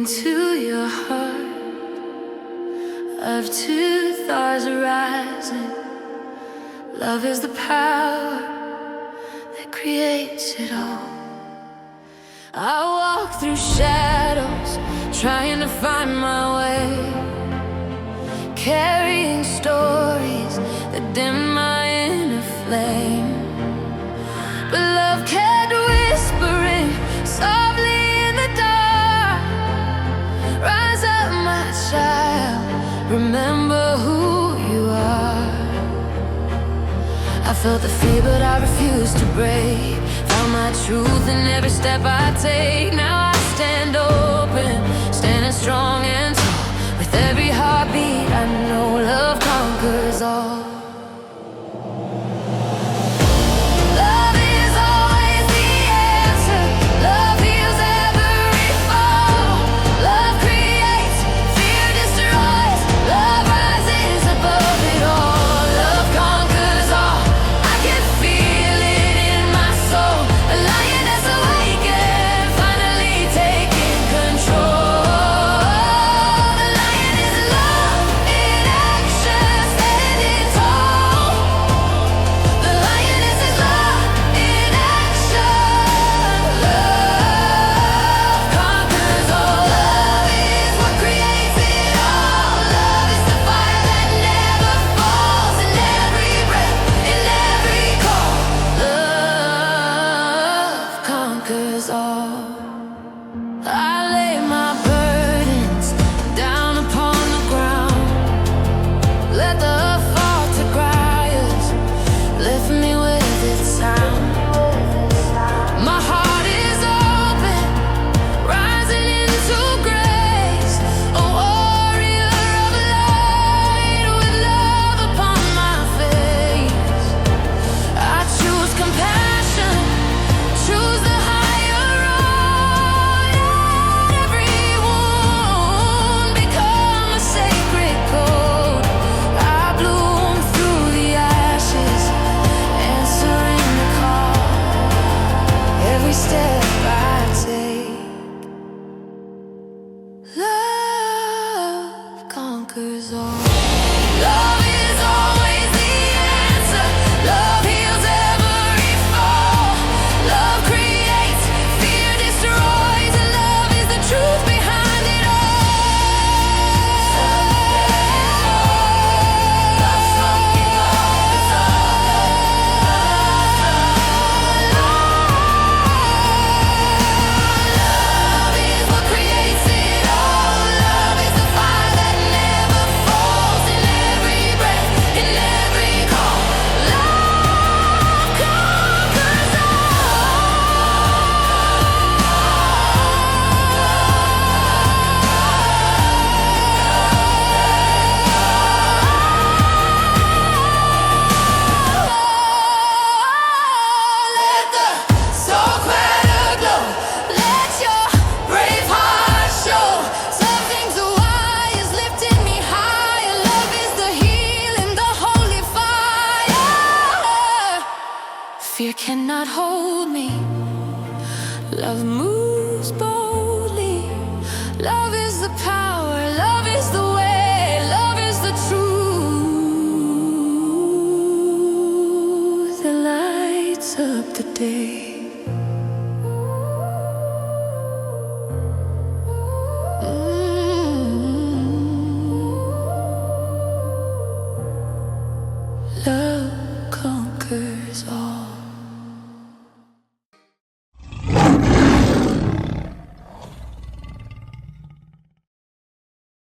into your heart of two stars rising. Love is the power that creates it all. I walk through shadows, trying to find my way, carrying stories that dim my inner flame. But love kept whispering softly in the dark. Rise up, my child, remember who you are. I felt the fear, but I refused to break. Found my truth in every step I take. Now I stand open, standing strong and tall. With every heartbeat I know love conquers all. Fear cannot hold me. Love moves boldly. Love is the power. Love is the way. Love is the truth that lights up the day. Love conquers all.